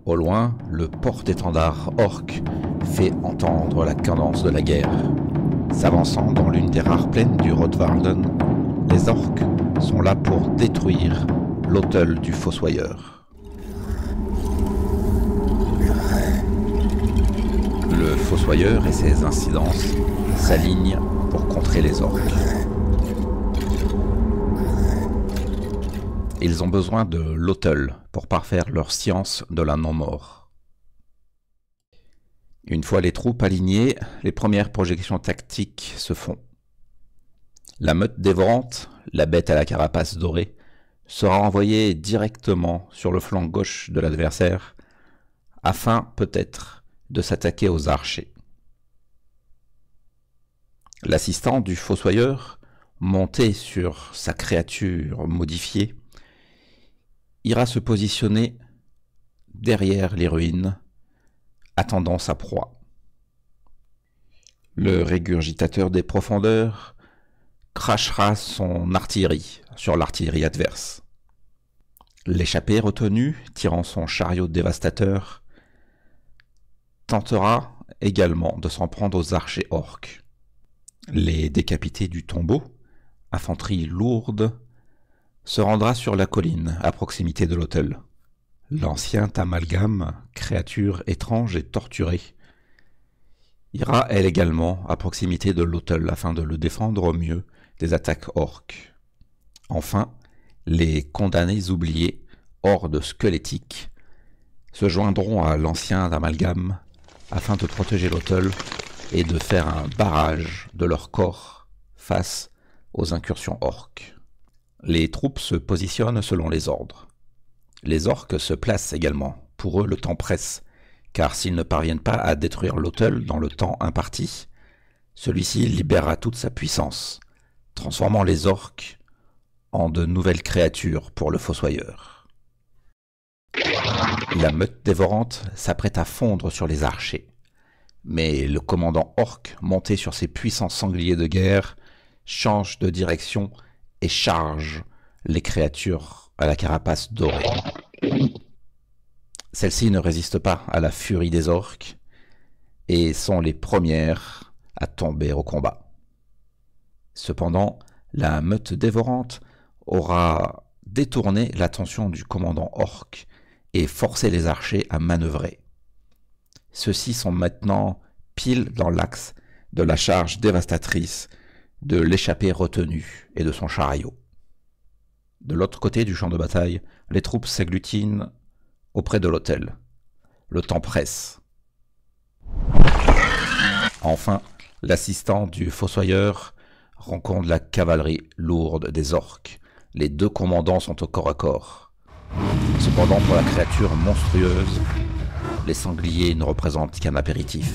Au loin, le porte-étendard orc fait entendre la cadence de la guerre. S'avançant dans l'une des rares plaines du Rotwalden, les orcs sont là pour détruire l'hôtel du Fossoyeur. Le Fossoyeur et ses incidences s'alignent pour contrer les orques. Ils ont besoin de l'hôtel pour parfaire leur science de la non-mort. Une fois les troupes alignées, les premières projections tactiques se font. La meute dévorante, la bête à la carapace dorée, sera envoyée directement sur le flanc gauche de l'adversaire, afin peut-être de s'attaquer aux archers. L'assistant du Fossoyeur, monté sur sa créature modifiée, ira se positionner derrière les ruines, attendant sa proie. Le régurgitateur des profondeurs crachera son artillerie sur l'artillerie adverse. L'échappé retenu, tirant son chariot dévastateur, tentera également de s'en prendre aux archers orques. Les décapités du tombeau, infanterie lourde, se rendra sur la colline à proximité de l'autel. L'ancien amalgame, créature étrange et torturée, ira elle également à proximité de l'autel afin de le défendre au mieux des attaques orques. Enfin, les condamnés oubliés, hordes squelettiques, se joindront à l'ancien amalgame afin de protéger l'autel et de faire un barrage de leur corps face aux incursions orques. Les troupes se positionnent selon les ordres. Les orques se placent également. Pour eux, le temps presse, car s'ils ne parviennent pas à détruire l'autel dans le temps imparti, celui-ci libérera toute sa puissance, transformant les orques en de nouvelles créatures pour le Fossoyeur. La meute dévorante s'apprête à fondre sur les archers, mais le commandant orc, monté sur ses puissants sangliers de guerre, change de direction et charge les créatures à la carapace dorée. Celles-ci ne résistent pas à la furie des orques et sont les premières à tomber au combat. Cependant, la meute dévorante aura détourné l'attention du commandant orc et forcé les archers à manœuvrer. Ceux-ci sont maintenant pile dans l'axe de la charge dévastatrice de l'échappé retenu et de son chariot. De l'autre côté du champ de bataille, les troupes s'agglutinent auprès de l'autel. Le temps presse. Enfin, l'assistant du Fossoyeur rencontre la cavalerie lourde des orques. Les deux commandants sont au corps à corps. Cependant, pour la créature monstrueuse, les sangliers ne représentent qu'un apéritif.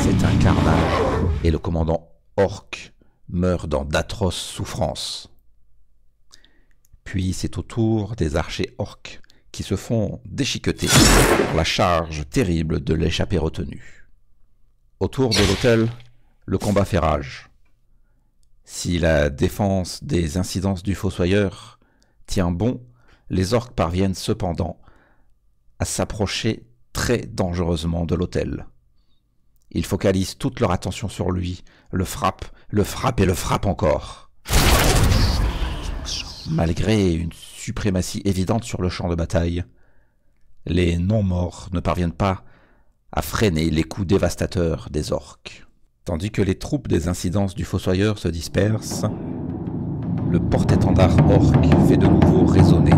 C'est un carnage, et le commandant orc meurt dans d'atroces souffrances. Puis c'est au tour des archers orcs qui se font déchiqueter pour la charge terrible de l'échappé retenu. Autour de l'autel, le combat fait rage. Si la défense des incidences du Fossoyeur tient bon, les orcs parviennent cependant à s'approcher très dangereusement de l'autel. Ils focalisent toute leur attention sur lui, le frappent et le frappent encore. Malgré une suprématie évidente sur le champ de bataille, les non-morts ne parviennent pas à freiner les coups dévastateurs des orques. Tandis que les troupes des incidences du Fossoyeur se dispersent, le porte-étendard orc fait de nouveau résonner